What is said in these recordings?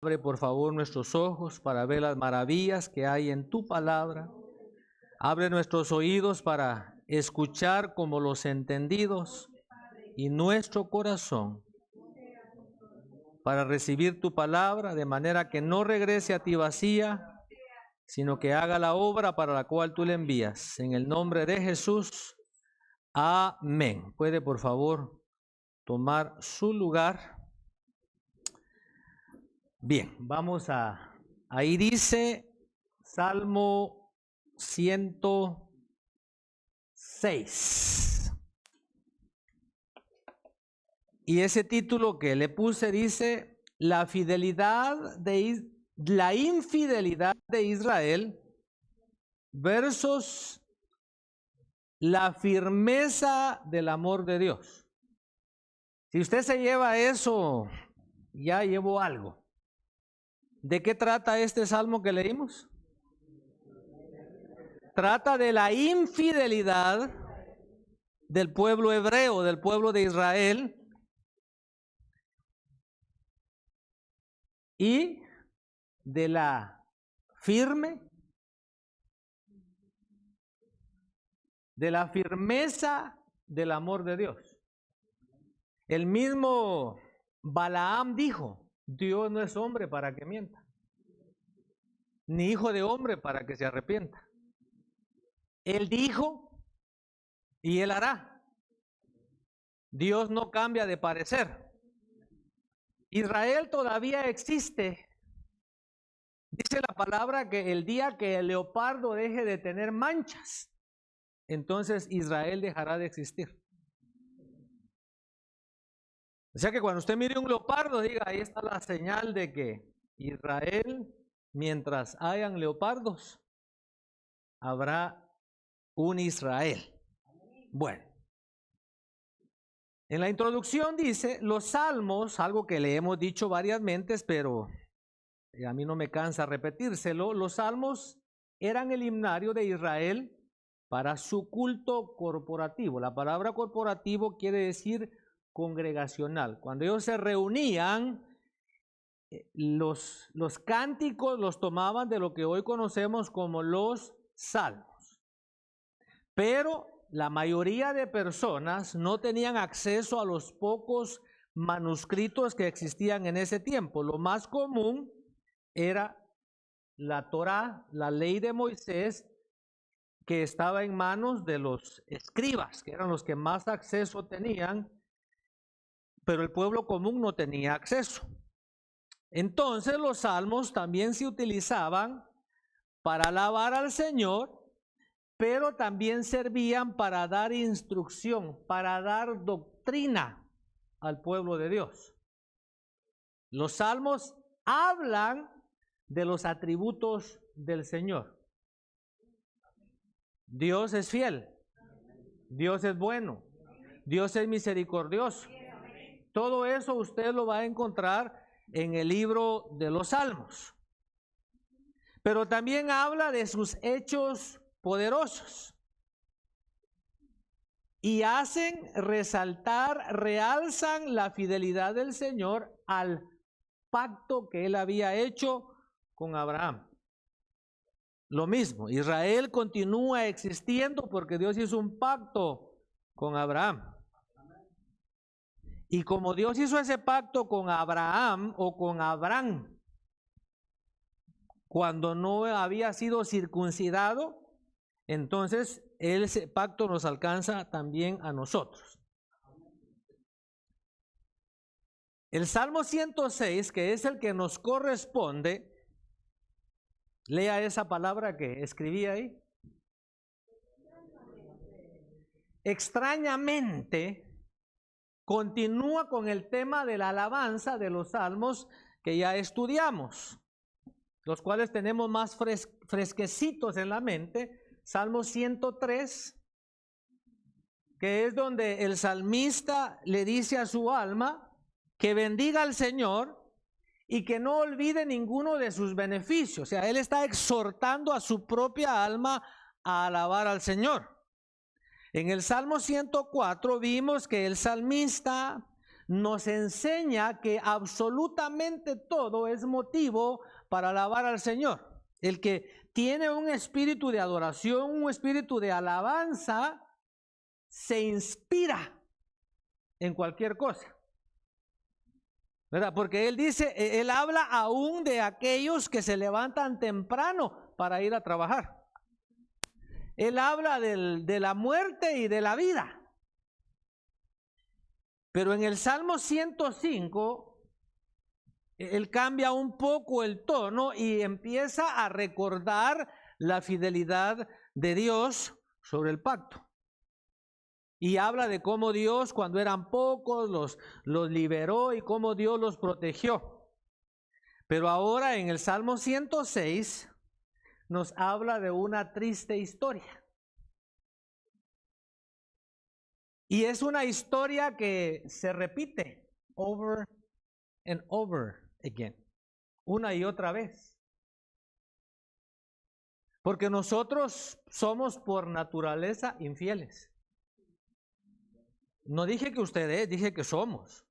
Abre por favor nuestros ojos para ver las maravillas que hay en tu palabra. Abre nuestros oídos para escuchar como los entendidos y nuestro corazón para recibir tu palabra de manera que no regrese a ti vacía, sino que haga la obra para la cual tú le envías. En el nombre de Jesús, amén. ¿Puede por favor tomar su lugar? Bien, vamos ahí dice Salmo 106. Y ese título que le puse dice la infidelidad de Israel versus la firmeza del amor de Dios. Si usted se lleva eso, ya llevó algo. ¿De qué trata este salmo que leímos? Trata de la infidelidad del pueblo hebreo, del pueblo de Israel, y de la firmeza del amor de Dios. El mismo Balaam dijo: Dios no es hombre para que mienta, ni hijo de hombre para que se arrepienta. Él dijo y él hará. Dios no cambia de parecer. Israel todavía existe. Dice la palabra que el día que el leopardo deje de tener manchas, entonces Israel dejará de existir. O sea que cuando usted mire un leopardo, diga: ahí está la señal de que Israel, mientras hayan leopardos, habrá un Israel. Bueno, en la introducción dice, los salmos, algo que le hemos dicho varias veces, pero a mí no me cansa repetírselo, los salmos eran el himnario de Israel para su culto corporativo. La palabra corporativo quiere decir congregacional. Cuando ellos se reunían, los cánticos los tomaban de lo que hoy conocemos como los salmos. Pero la mayoría de personas no tenían acceso a los pocos manuscritos que existían en ese tiempo. Lo más común era la Torá, la ley de Moisés, que estaba en manos de los escribas, que eran los que más acceso tenían, pero el pueblo común no tenía acceso. Entonces los salmos también se utilizaban para alabar al Señor, pero también servían para dar instrucción, para dar doctrina al pueblo de Dios. Los salmos hablan de los atributos del Señor. Dios es fiel, Dios es bueno, Dios es misericordioso. Todo eso usted lo va a encontrar en el libro de los Salmos. Pero también habla de sus hechos poderosos y hacen resaltar, realzan la fidelidad del Señor al pacto que él había hecho con Abraham. Lo mismo, Israel continúa existiendo porque Dios hizo un pacto con Abraham. Y como Dios hizo ese pacto con Abraham o con Abraham, cuando no había sido circuncidado, entonces ese pacto nos alcanza también a nosotros. El Salmo 106, que es el que nos corresponde, lea esa palabra que escribí ahí. Extrañamente, continúa con el tema de la alabanza de los salmos que ya estudiamos, los cuales tenemos más fresquecitos en la mente. Salmo 103, que es donde el salmista le dice a su alma que bendiga al Señor y que no olvide ninguno de sus beneficios. O sea, él está exhortando a su propia alma a alabar al Señor. En el Salmo 104 vimos que el salmista nos enseña que absolutamente todo es motivo para alabar al Señor. El que tiene un espíritu de adoración, un espíritu de alabanza, se inspira en cualquier cosa, ¿verdad? Porque él dice, él habla aún de aquellos que se levantan temprano para ir a trabajar. Él habla de la muerte y de la vida. Pero en el Salmo 105, él cambia un poco el tono y empieza a recordar la fidelidad de Dios sobre el pacto. Y habla de cómo Dios, cuando eran pocos, los liberó y cómo Dios los protegió. Pero ahora en el Salmo 106 nos habla de una triste historia. Y es una historia que se repite over and over again, una y otra vez. Porque nosotros somos por naturaleza infieles. No dije que ustedes, dije que somos.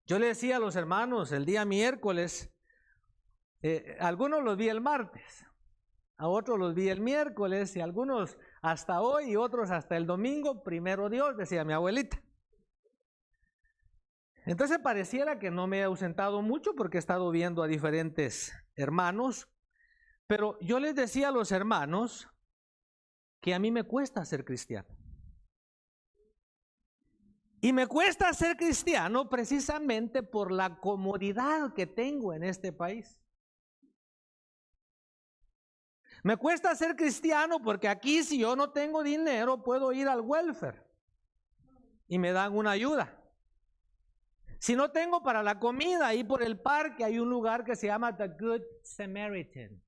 Yo le decía a los hermanos el día miércoles, algunos los vi el martes, a otros los vi el miércoles y algunos hasta hoy y otros hasta el domingo, primero Dios, decía mi abuelita. Entonces pareciera que no me he ausentado mucho porque he estado viendo a diferentes hermanos, pero yo les decía a los hermanos que a mí me cuesta ser cristiano. Y me cuesta ser cristiano precisamente por la comodidad que tengo en este país. Me cuesta ser cristiano porque aquí si yo no tengo dinero puedo ir al welfare y me dan una ayuda. Si no tengo para la comida, ahí por el parque hay un lugar que se llama The Good Samaritan.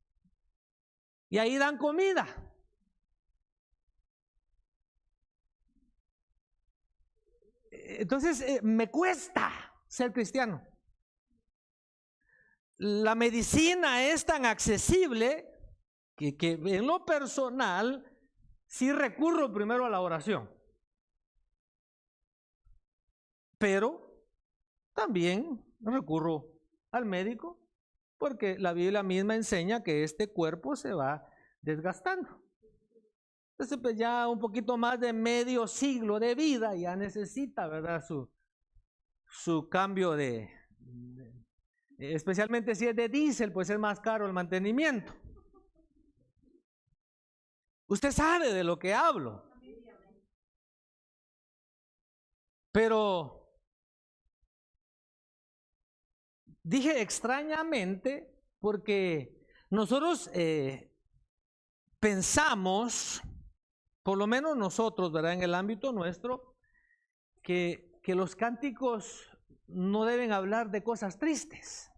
Y ahí dan comida. Entonces me cuesta ser cristiano. La medicina es tan accesible que en lo personal sí recurro primero a la oración. Pero también recurro al médico porque la Biblia misma enseña que este cuerpo se va desgastando. Entonces pues ya un poquito más de medio siglo de vida ya necesita, ¿verdad? Su cambio especialmente si es de diésel, pues es más caro el mantenimiento. Usted sabe de lo que hablo. Pero dije extrañamente porque nosotros pensamos, por lo menos nosotros, ¿verdad? En el ámbito nuestro, que los cánticos no deben hablar de cosas tristes.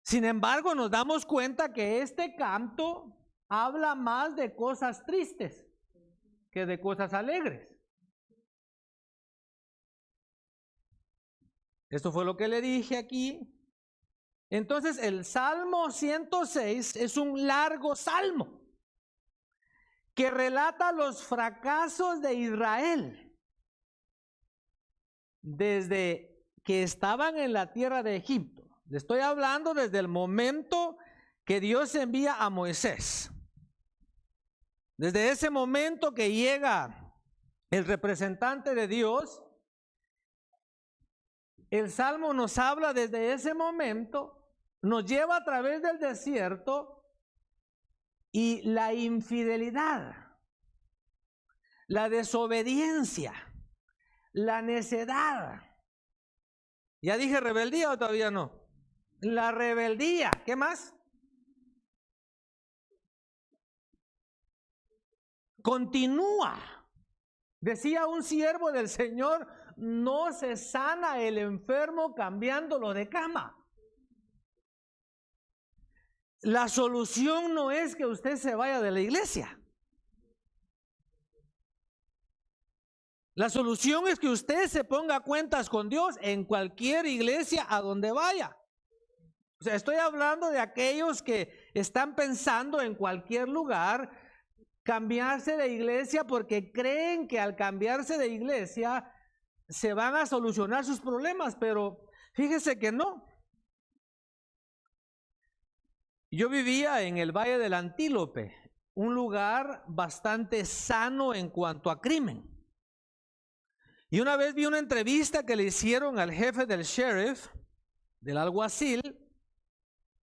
Sin embargo, nos damos cuenta que este canto habla más de cosas tristes que de cosas alegres. Esto fue lo que le dije aquí. Entonces el Salmo 106 es un largo salmo que relata los fracasos de Israel desde que estaban en la tierra de Egipto. Le estoy hablando desde el momento que Dios envía a Moisés. Desde ese momento que llega el representante de Dios, el Salmo nos habla desde ese momento, nos lleva a través del desierto y la infidelidad, la desobediencia, la necedad. ¿Ya dije rebeldía o todavía no? La rebeldía, ¿qué más? Continúa. Decía un siervo del Señor, no se sana el enfermo cambiándolo de cama. La solución no es que usted se vaya de la iglesia. La solución es que usted se ponga a cuentas con Dios en cualquier iglesia a donde vaya. O sea, estoy hablando de aquellos que están pensando en cualquier lugar cambiarse de iglesia porque creen que al cambiarse de iglesia se van a solucionar sus problemas, pero fíjese que no. Yo vivía en el Valle del Antílope, un lugar bastante sano en cuanto a crimen. Y una vez vi una entrevista que le hicieron al jefe del sheriff, del alguacil,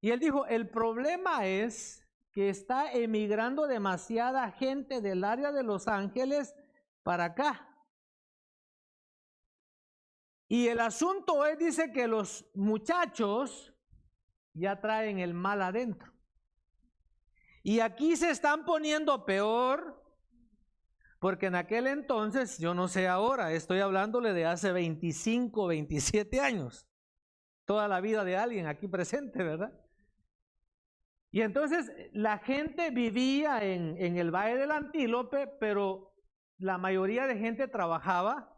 y él dijo, el problema es que está emigrando demasiada gente del área de Los Ángeles para acá. Y el asunto es, dice, que los muchachos ya traen el mal adentro. Y aquí se están poniendo peor, porque en aquel entonces, yo no sé ahora, estoy hablándole de hace 25, 27 años. Toda la vida de alguien aquí presente, ¿verdad? Y entonces la gente vivía en el Valle del Antílope, pero la mayoría de gente trabajaba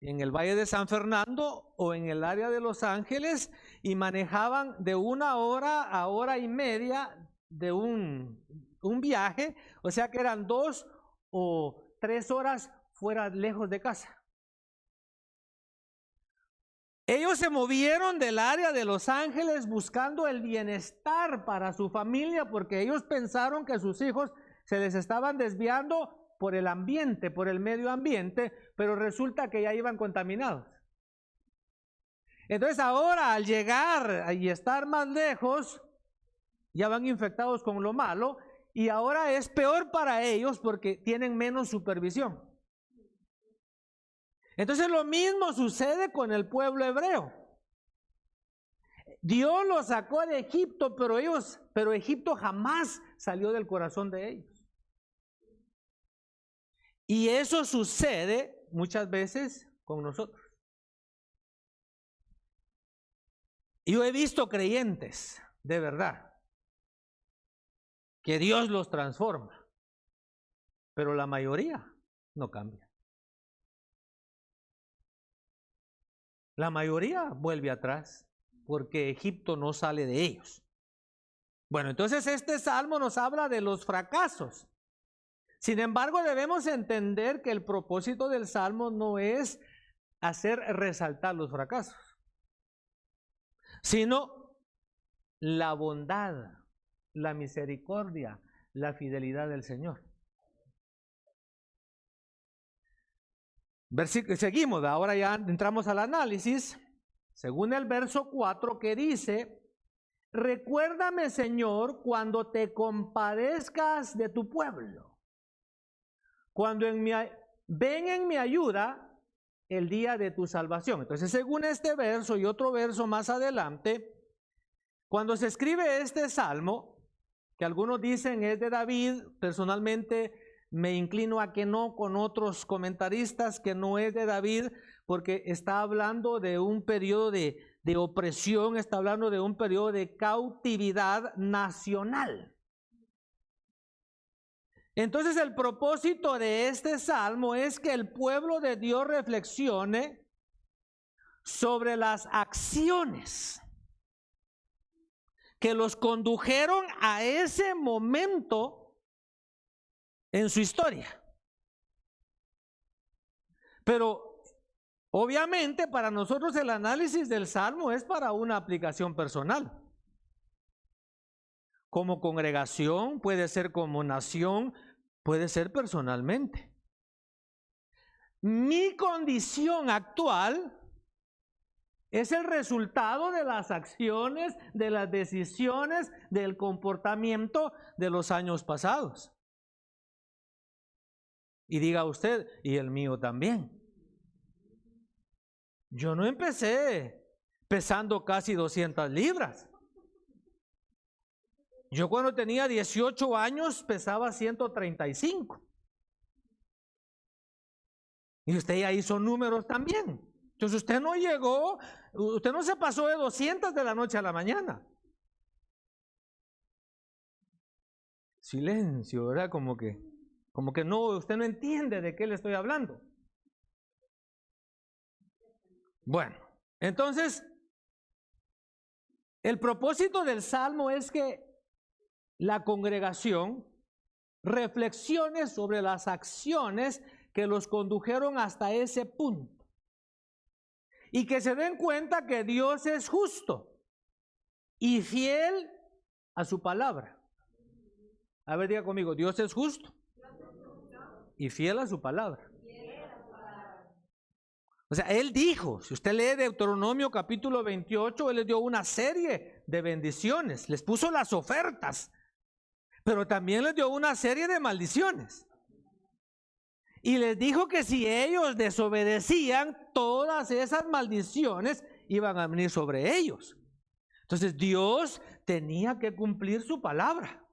en el Valle de San Fernando o en el área de Los Ángeles y manejaban de 1 hora a 1:30 de un viaje, o sea que eran 2 o 3 horas fuera, lejos de casa. Ellos se movieron del área de Los Ángeles buscando el bienestar para su familia porque ellos pensaron que sus hijos se les estaban desviando por el ambiente, por el medio ambiente, pero resulta que ya iban contaminados. Entonces ahora al llegar y estar más lejos, ya van infectados con lo malo y ahora es peor para ellos porque tienen menos supervisión. Entonces lo mismo sucede con el pueblo hebreo. Dios los sacó de Egipto, pero Egipto jamás salió del corazón de ellos. Y eso sucede muchas veces con nosotros. Yo he visto creyentes, de verdad, que Dios los transforma, pero la mayoría no cambia. La mayoría vuelve atrás porque Egipto no sale de ellos. Bueno, entonces este salmo nos habla de los fracasos. Sin embargo, debemos entender que el propósito del salmo no es hacer resaltar los fracasos, sino la bondad, la misericordia, la fidelidad del Señor. Seguimos, ahora ya entramos al análisis, según el verso 4 que dice, recuérdame, Señor, cuando te compadezcas de tu pueblo, cuando ven en mi ayuda el día de tu salvación. Entonces, según este verso y otro verso más adelante, cuando se escribe este salmo, que algunos dicen es de David, personalmente me inclino a que no, con otros comentaristas que no es de David, porque está hablando de un periodo de opresión, está hablando de un periodo de cautividad nacional. Entonces el propósito de este salmo es que el pueblo de Dios reflexione sobre las acciones que los condujeron a ese momento en su historia. Pero obviamente para nosotros el análisis del salmo es para una aplicación personal. Como congregación, puede ser como nación, puede ser personalmente. Mi condición actual es el resultado de las acciones, de las decisiones, del comportamiento de los años pasados. Y diga usted, y el mío también. Yo no empecé pesando casi 200 libras. Yo cuando tenía 18 años pesaba 135. Y usted ya hizo números también. Entonces usted no llegó, usted no se pasó de 200 de la noche a la mañana. Silencio, ¿verdad? Como que no, usted no entiende de qué le estoy hablando. Bueno, entonces, el propósito del salmo es que la congregación reflexione sobre las acciones que los condujeron hasta ese punto. y que se den cuenta que Dios es justo y fiel a su palabra. A ver, diga conmigo, Dios es justo y fiel a su palabra. O sea, Él dijo, si usted lee Deuteronomio capítulo 28, Él les dio una serie de bendiciones, les puso las ofertas, pero también les dio una serie de maldiciones. Y les dijo que si ellos desobedecían, todas esas maldiciones iban a venir sobre ellos. Entonces Dios tenía que cumplir su palabra,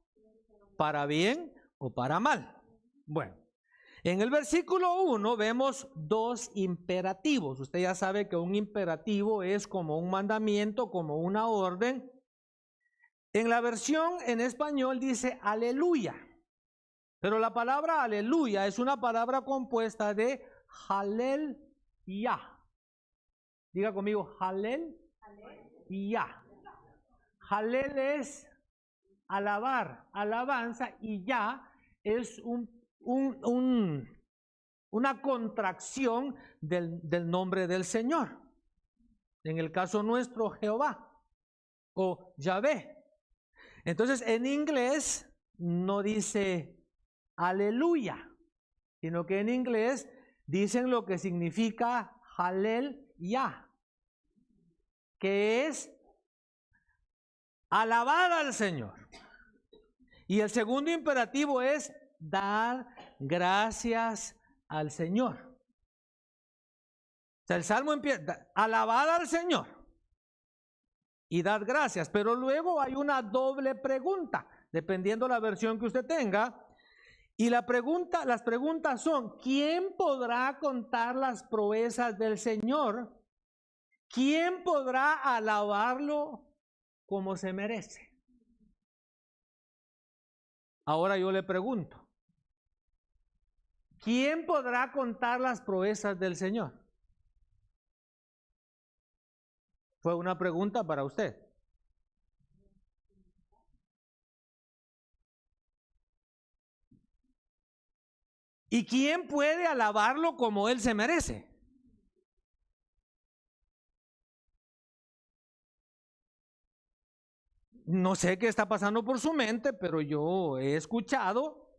para bien o para mal. Bueno, en el versículo 1 vemos dos imperativos. Usted ya sabe que un imperativo es como un mandamiento, como una orden. En la versión en español dice aleluya. Pero la palabra aleluya es una palabra compuesta de halel y ya. Diga conmigo, halel y ya. Halel es alabar, alabanza, y ya es una contracción del nombre del Señor. En el caso nuestro, Jehová o Yahvé. Entonces, en inglés no dice aleluya, sino que en inglés dicen lo que significa halel ya, que es alabar al Señor. Y el segundo imperativo es dar gracias al Señor. O sea, el salmo empieza, alabar al Señor y dar gracias, pero luego hay una doble pregunta, dependiendo la versión que usted tenga. Y las preguntas son: ¿quién podrá contar las proezas del Señor? ¿Quién podrá alabarlo como se merece? Ahora yo le pregunto, ¿quién podrá contar las proezas del Señor? Fue una pregunta para usted. ¿Y quién puede alabarlo como Él se merece? No sé qué está pasando por su mente, pero yo he escuchado,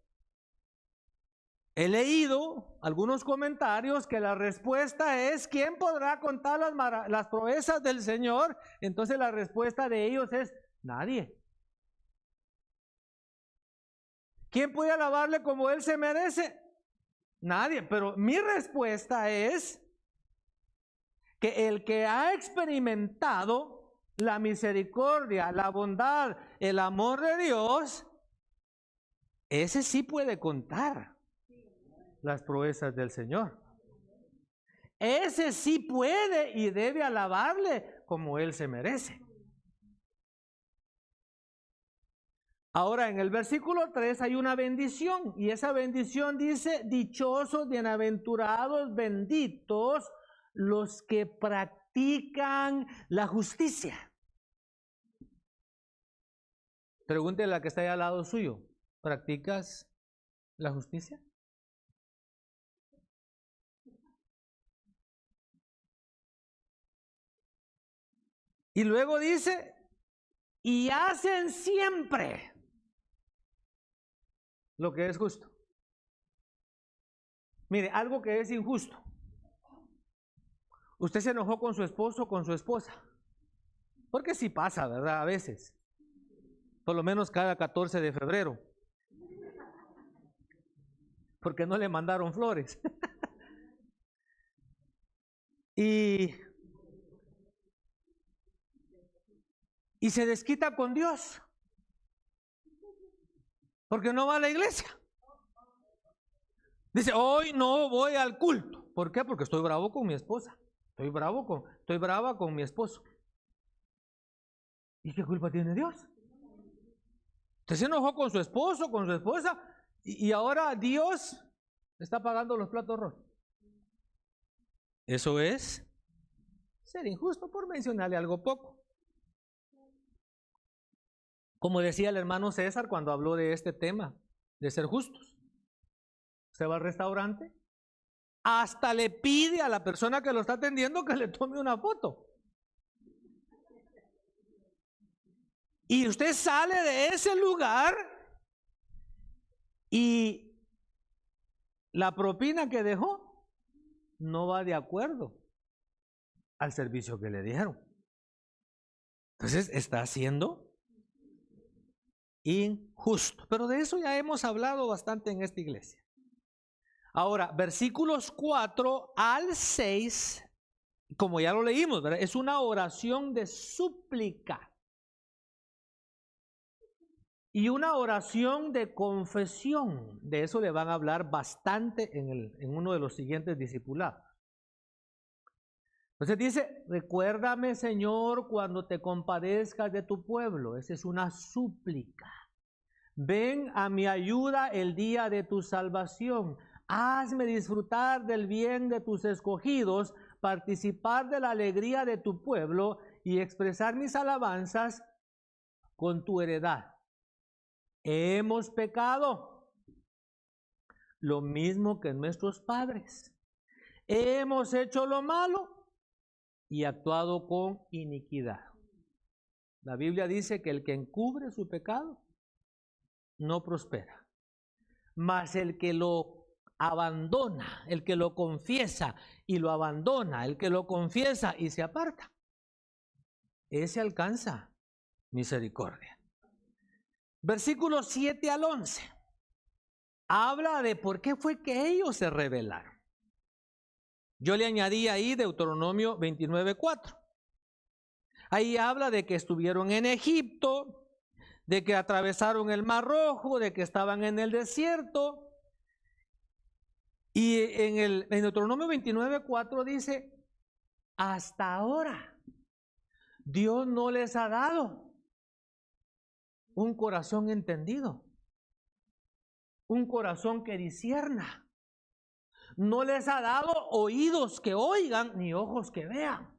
he leído algunos comentarios que la respuesta es: ¿quién podrá contar las proezas del Señor? Entonces la respuesta de ellos es: nadie. ¿Quién puede alabarle como Él se merece? Nadie. Pero mi respuesta es que el que ha experimentado la misericordia, la bondad, el amor de Dios, ese sí puede contar las proezas del Señor. Ese sí puede y debe alabarle como Él se merece. Ahora, en el versículo 3 hay una bendición, y esa bendición dice: dichosos, bienaventurados, benditos los que practican la justicia. Pregúntele a la que está ahí al lado suyo: ¿practicas la justicia? Y luego dice: y hacen siempre lo que es justo. Mire, algo que es injusto. Usted se enojó con su esposo o con su esposa. Porque sí pasa, ¿verdad? A veces. Por lo menos cada 14 de febrero. Porque no le mandaron flores. y se desquita con Dios. Porque no va a la iglesia. Dice: hoy no voy al culto. ¿Por qué? Porque estoy bravo con mi esposa. Estoy brava con mi esposo. ¿Y qué culpa tiene Dios? Usted se enojó con su esposo, con su esposa, y ahora Dios está pagando los platos rotos. Eso es ser injusto, por mencionarle algo poco. Como decía el hermano César cuando habló de este tema, de ser justos. Usted va al restaurante hasta le pide a la persona que lo está atendiendo que le tome una foto. Y usted sale de ese lugar y la propina que dejó no va de acuerdo al servicio que le dieron. Entonces está siendo injusto. Pero de eso ya hemos hablado bastante en esta iglesia. Ahora, versículos 4 al 6, como ya lo leímos, ¿verdad? Es una oración de súplica y una oración de confesión. De eso le van a hablar bastante en uno de los siguientes discipulados. Entonces dice, recuérdame, Señor, cuando te compadezcas de tu pueblo. Esa es una súplica. Ven a mi ayuda el día de tu salvación. Hazme disfrutar del bien de tus escogidos, participar de la alegría de tu pueblo y expresar mis alabanzas con tu heredad. Hemos pecado, lo mismo que nuestros padres. Hemos hecho lo malo y actuado con iniquidad. La Biblia dice que el que encubre su pecado no prospera, mas el que lo abandona, el que lo confiesa y lo abandona, el que lo confiesa y se aparta, ese alcanza misericordia. Versículos 7 al 11 habla de por qué fue que ellos se rebelaron. Yo le añadí ahí Deuteronomio 29:4. Ahí habla de que estuvieron en Egipto, de que atravesaron el Mar Rojo, de que estaban en el desierto. Y en Deuteronomio 29:4 dice, hasta ahora Dios no les ha dado un corazón entendido, un corazón que discierna. No les ha dado oídos que oigan ni ojos que vean.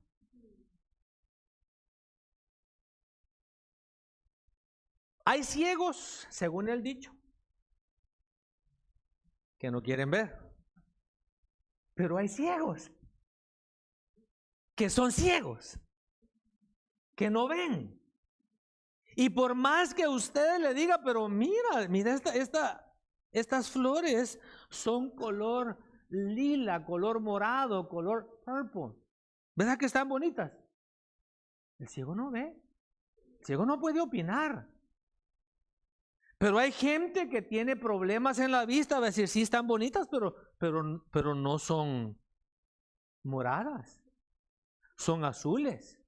Hay ciegos, según el dicho, que no quieren ver. Pero hay ciegos que son ciegos, que no ven. Y por más que usted le diga, pero mira estas flores son color lila, color morado, color purple. ¿Verdad que están bonitas? El ciego no ve. El ciego no puede opinar. Pero hay gente que tiene problemas en la vista, va a decir, sí están bonitas, pero no son moradas, son azules.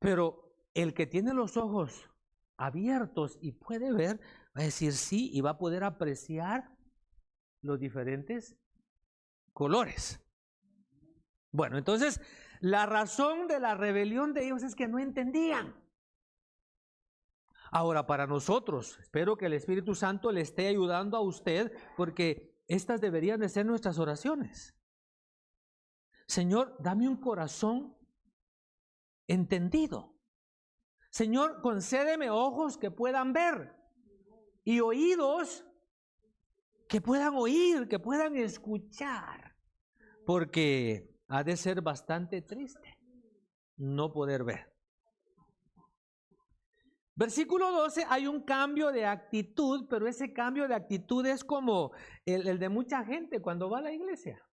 Pero el que tiene los ojos abiertos y puede ver, va a decir sí y va a poder apreciar los diferentes colores. Bueno, entonces la razón de la rebelión de ellos es que no entendían. Ahora, para nosotros, espero que el Espíritu Santo le esté ayudando a usted, porque estas deberían de ser nuestras oraciones. Señor, dame un corazón entendido. Señor, concédeme ojos que puedan ver y oídos que puedan oír, que puedan escuchar, porque ha de ser bastante triste no poder ver. Versículo 12, hay un cambio de actitud, pero ese cambio de actitud es como el de mucha gente cuando va a la iglesia.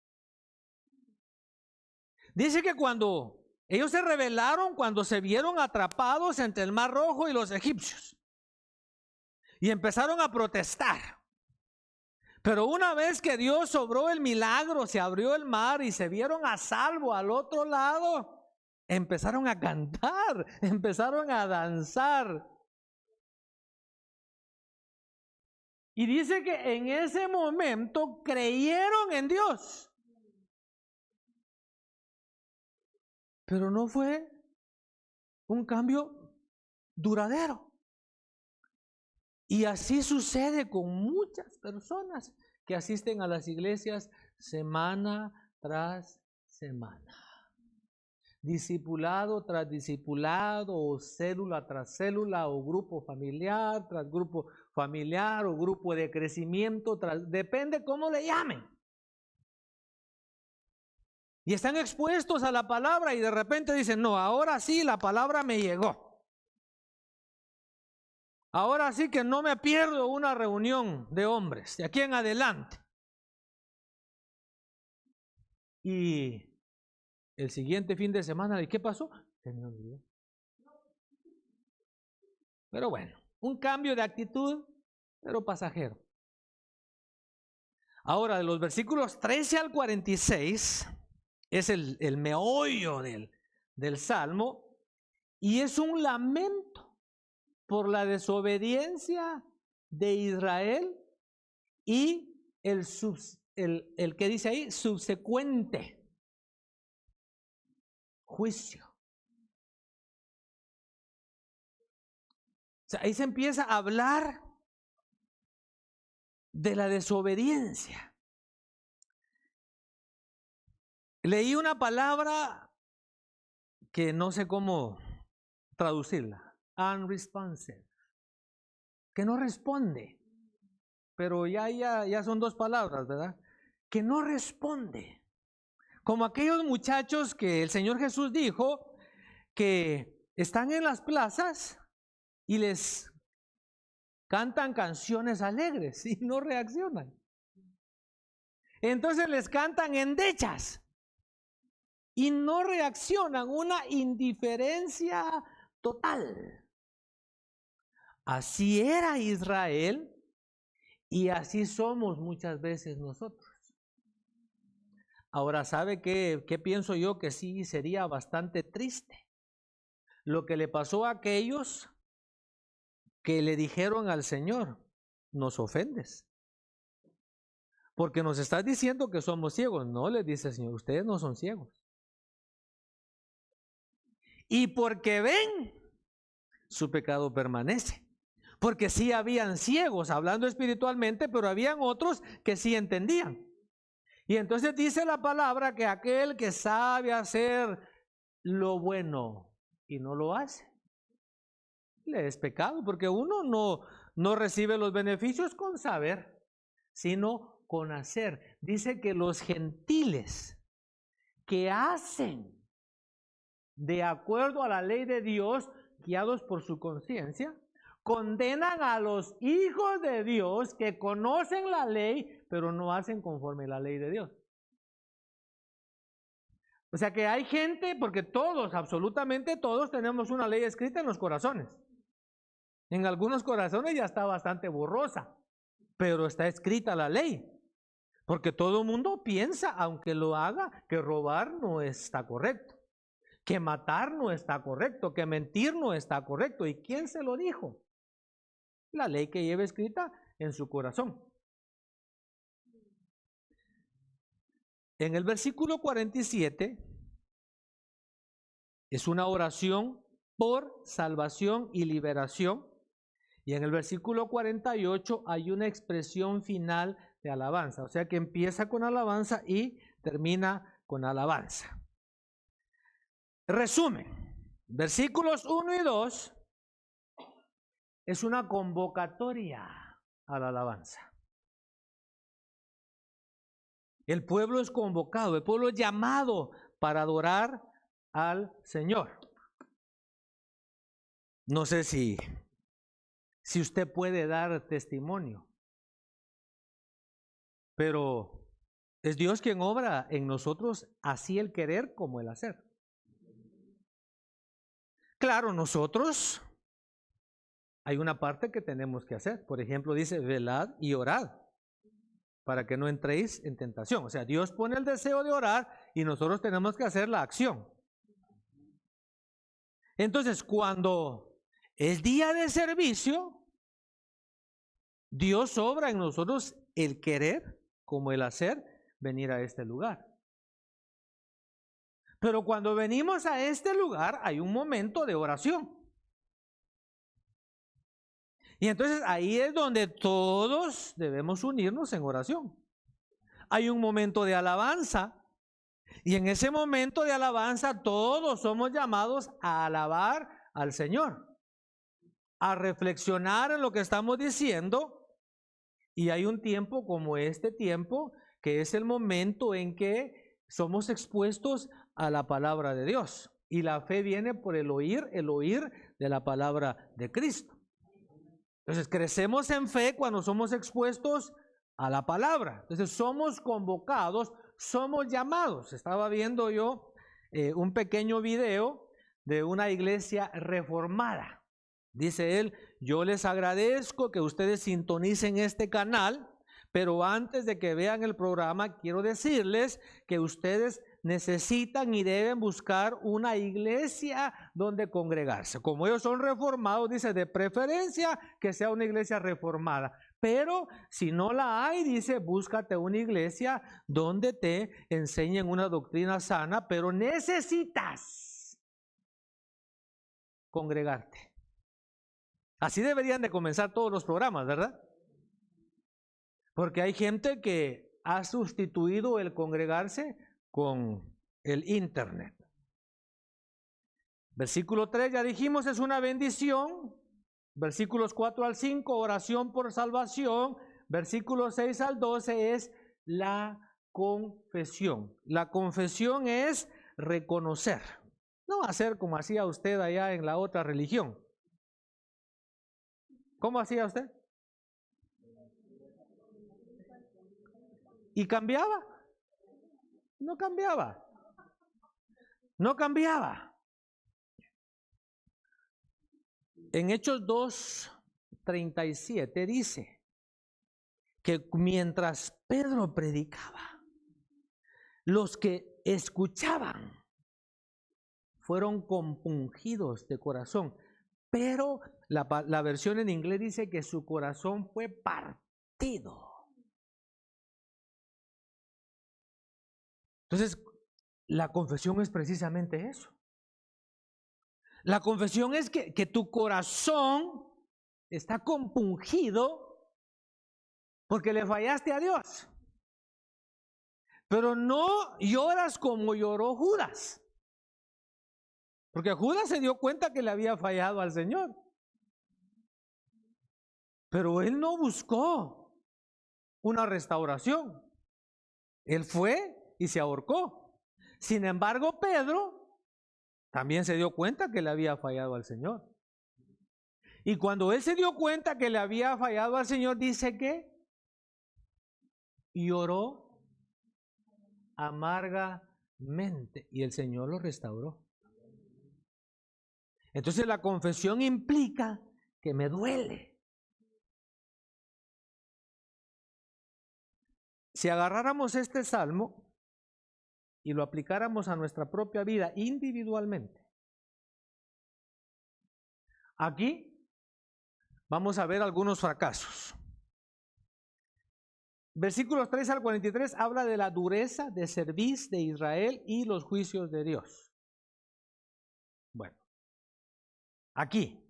Dice que cuando ellos se rebelaron, cuando se vieron atrapados entre el Mar Rojo y los egipcios, y empezaron a protestar. Pero una vez que Dios obró el milagro, se abrió el mar y se vieron a salvo al otro lado, empezaron a cantar, empezaron a danzar. Y dice que en ese momento creyeron en Dios. Pero no fue un cambio duradero. Y así sucede con muchas personas que asisten a las iglesias semana tras semana. Discipulado tras discipulado, o célula tras célula, o grupo familiar tras grupo familiar o grupo de crecimiento, depende cómo le llamen. Y están expuestos a la palabra y de repente dicen, no, ahora sí la palabra me llegó. Ahora sí que no me pierdo una reunión de hombres de aquí en adelante. Y el siguiente fin de semana, ¿y qué pasó? Se me olvidó. Pero bueno, un cambio de actitud, pero pasajero. Ahora, de los versículos 13 al 46, es el meollo del Salmo, y es un lamento por la desobediencia de Israel y el que dice ahí, subsecuente juicio. O sea, ahí se empieza a hablar de la desobediencia. Leí una palabra que no sé cómo traducirla, unresponsive, que no responde, pero ya son dos palabras, ¿verdad? Que no responde. Como aquellos muchachos que el Señor Jesús dijo que están en las plazas y les cantan canciones alegres y no reaccionan. Entonces les cantan endechas y no reaccionan, una indiferencia total. Así era Israel y así somos muchas veces nosotros. Ahora, ¿sabe qué pienso yo? Que sí sería bastante triste lo que le pasó a aquellos que le dijeron al Señor, nos ofendes, porque nos estás diciendo que somos ciegos. No, les dice el Señor, ustedes no son ciegos. Y porque ven, su pecado permanece. Porque sí habían ciegos, hablando espiritualmente, pero habían otros que sí entendían. Y entonces dice la palabra que aquel que sabe hacer lo bueno y no lo hace, le es pecado, porque uno no recibe los beneficios con saber, sino con hacer. Dice que los gentiles que hacen de acuerdo a la ley de Dios, guiados por su conciencia, condenan a los hijos de Dios que conocen la ley, pero no hacen conforme a la ley de Dios. O sea que hay gente, porque todos, absolutamente todos, tenemos una ley escrita en los corazones. En algunos corazones ya está bastante borrosa, pero está escrita la ley. Porque todo el mundo piensa, aunque lo haga, que robar no está correcto, que matar no está correcto, que mentir no está correcto. ¿Y quién se lo dijo? La ley que lleva escrita en su corazón. En el versículo 47 es una oración por salvación y liberación. Y en el versículo 48 hay una expresión final de alabanza. O sea que empieza con alabanza y termina con alabanza. Resumen, versículos 1 y 2 es una convocatoria a la alabanza. El pueblo es convocado, el pueblo es llamado para adorar al Señor. No sé si usted puede dar testimonio, pero es Dios quien obra en nosotros así el querer como el hacer. Claro, nosotros hay una parte que tenemos que hacer. Por ejemplo, dice, velad y orad para que no entréis en tentación. O sea, Dios pone el deseo de orar y nosotros tenemos que hacer la acción. Entonces, cuando es día de servicio, Dios obra en nosotros el querer como el hacer venir a este lugar. Pero cuando venimos a este lugar hay un momento de oración. Y entonces ahí es donde todos debemos unirnos en oración. Hay un momento de alabanza y en ese momento de alabanza todos somos llamados a alabar al Señor. a reflexionar en lo que estamos diciendo, y hay un tiempo como este tiempo, que es el momento en que somos expuestos a la palabra de Dios. Y la fe viene por el oír de la palabra de Cristo. Entonces crecemos en fe cuando somos expuestos a la palabra. Entonces somos convocados, somos llamados. Estaba viendo yo un pequeño video de una iglesia reformada. Dice él: yo les agradezco que ustedes sintonicen este canal, pero antes de que vean el programa, quiero decirles que ustedes necesitan y deben buscar una iglesia donde congregarse. Como ellos son reformados, dice, de preferencia que sea una iglesia reformada. Pero si no la hay, dice, búscate una iglesia donde te enseñen una doctrina sana, pero necesitas congregarte. Así deberían de comenzar todos los programas, ¿verdad? Porque hay gente que ha sustituido el congregarse con el internet. Versículo 3, ya dijimos, es una bendición. Versículos 4 al 5, oración por salvación. Versículos 6 al 12 es la confesión. La confesión es reconocer. No hacer como hacía usted allá en la otra religión. ¿Cómo hacía usted? ¿Y cambiaba? No cambiaba. No cambiaba. En Hechos 2:37 dice que mientras Pedro predicaba, los que escuchaban fueron compungidos de corazón, pero la versión en inglés dice que su corazón fue partido. Entonces, la confesión es precisamente eso. La confesión es que tu corazón está compungido porque le fallaste a Dios. Pero no lloras como lloró Judas. Porque Judas se dio cuenta que le había fallado al Señor. Pero él no buscó una restauración. Él fue y se ahorcó. Sin embargo, Pedro también se dio cuenta que le había fallado al Señor. Y cuando él se dio cuenta que le había fallado al Señor, dice que lloró amargamente y el Señor lo restauró. Entonces la confesión implica que me duele. Si agarráramos este salmo y lo aplicáramos a nuestra propia vida individualmente, aquí vamos a ver algunos fracasos. Versículos 3 al 43 habla de la dureza de cerviz de Israel y los juicios de Dios. Bueno, aquí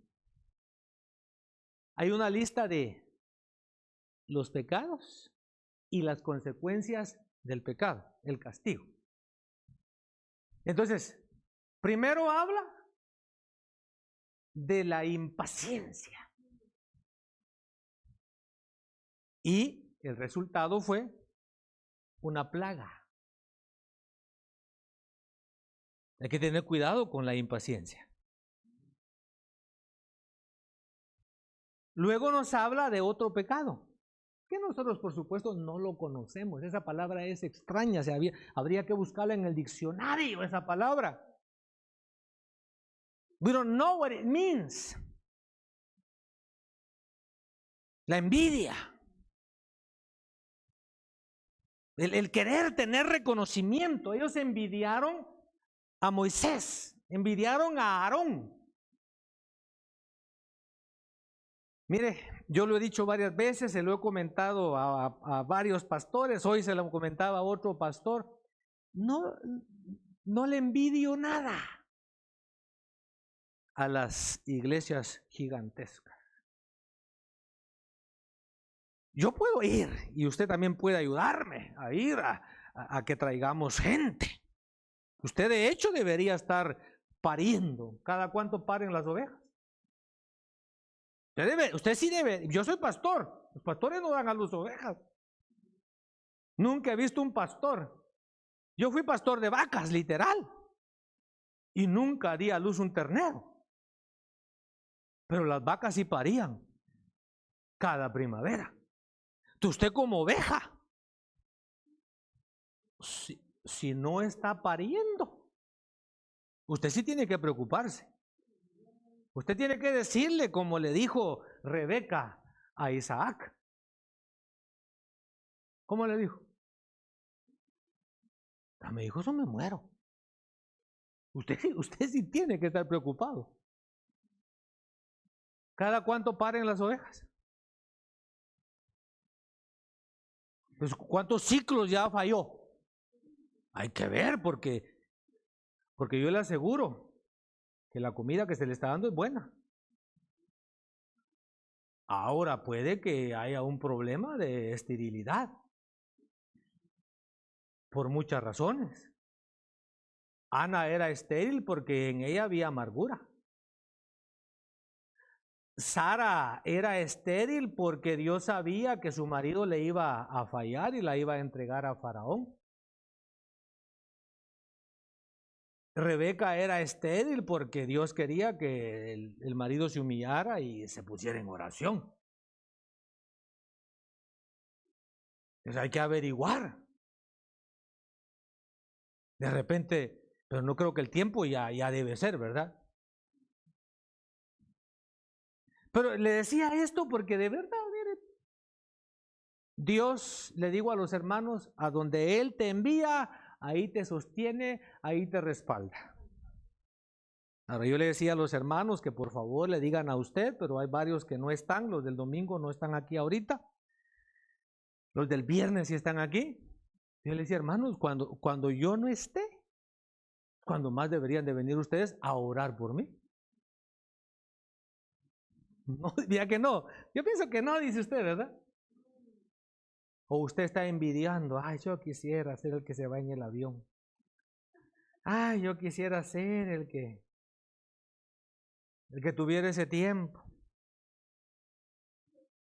hay una lista de los pecados y las consecuencias del pecado, el castigo. Entonces, primero habla de la impaciencia. Y el resultado fue una plaga. Hay que tener cuidado con la impaciencia. Luego nos habla de otro pecado, que nosotros por supuesto no lo conocemos. Esa palabra es extraña, habría que buscarla en el diccionario, esa palabra. We don't know what it means. La envidia. El querer tener reconocimiento. Ellos envidiaron a Moisés, envidiaron a Aarón. Mire, yo lo he dicho varias veces, se lo he comentado a varios pastores, hoy se lo comentaba a otro pastor. No le envidio nada a las iglesias gigantescas. Yo puedo ir y usted también puede ayudarme a ir a que traigamos gente. Usted de hecho debería estar pariendo. ¿Cada cuánto paren las ovejas? Usted sí debe, yo soy pastor, los pastores no dan a luz ovejas. Nunca he visto un pastor. Yo fui pastor de vacas, literal. Y nunca di a luz un ternero. Pero las vacas sí parían cada primavera. Entonces usted como oveja, si no está pariendo, usted sí tiene que preocuparse. Usted tiene que decirle como le dijo Rebeca a Isaac. ¿Cómo le dijo? A mi hijo, eso me muero. Usted sí tiene que estar preocupado. ¿Cada cuánto paren las ovejas? Pues, ¿cuántos ciclos ya falló? Hay que ver porque yo le aseguro que la comida que se le está dando es buena. Ahora puede que haya un problema de esterilidad por muchas razones. Ana era estéril porque en ella había amargura. Sara era estéril porque Dios sabía que su marido le iba a fallar y la iba a entregar a Faraón. Rebeca era estéril porque Dios quería que el marido se humillara y se pusiera en oración. Entonces hay que averiguar. De repente, pero no creo que el tiempo ya debe ser, ¿verdad? Pero le decía esto porque de verdad, mire, Dios, le digo a los hermanos, a donde Él te envía, ahí te sostiene, ahí te respalda. Ahora yo le decía a los hermanos que por favor le digan a usted, pero hay varios que no están, los del domingo no están aquí ahorita, los del viernes sí están aquí. Yo le decía, hermanos, cuando yo no esté, cuando más deberían de venir ustedes a orar por mí. No, diría que no. Yo pienso que no, dice usted, ¿verdad? O usted está envidiando. Ay, yo quisiera ser el que se va en el avión. Ay, yo quisiera ser el que tuviera ese tiempo.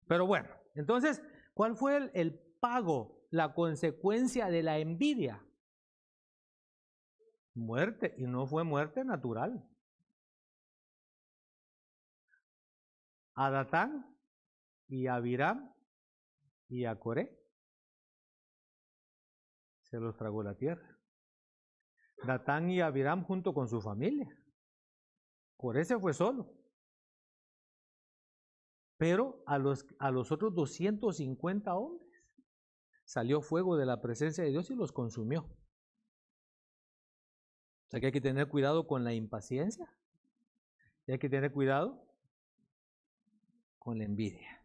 Pero bueno, entonces, ¿cuál fue el pago, la consecuencia de la envidia? Muerte, y no fue muerte natural. A Datán y a Abiram y a Coré se los tragó la tierra. Datán y Abiram junto con su familia. Coré se fue solo. Pero a los otros 250 hombres salió fuego de la presencia de Dios y los consumió. O sea que hay que tener cuidado con la impaciencia. Y hay que tener cuidado con la envidia.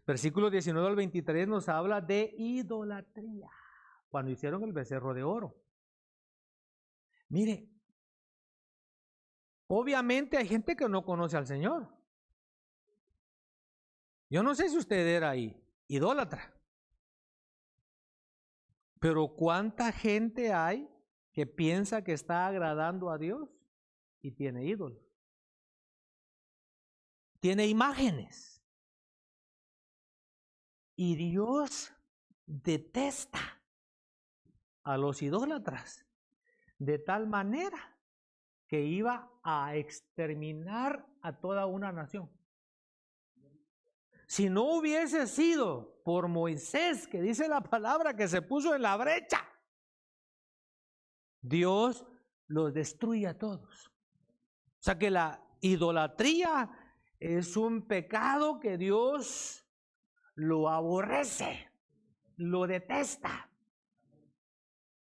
Versículo 19 al 23 nos habla de idolatría. Cuando hicieron el becerro de oro. Mire, obviamente hay gente que no conoce al Señor. Yo no sé si usted era ahí, idólatra. Pero ¿cuánta gente hay que piensa que está agradando a Dios y tiene ídolos? Tiene imágenes. Y Dios detesta a los idólatras de tal manera que iba a exterminar a toda una nación. Si no hubiese sido por Moisés, que dice la palabra que se puso en la brecha, Dios los destruye a todos. O sea que la idolatría es un pecado que Dios lo aborrece, lo detesta.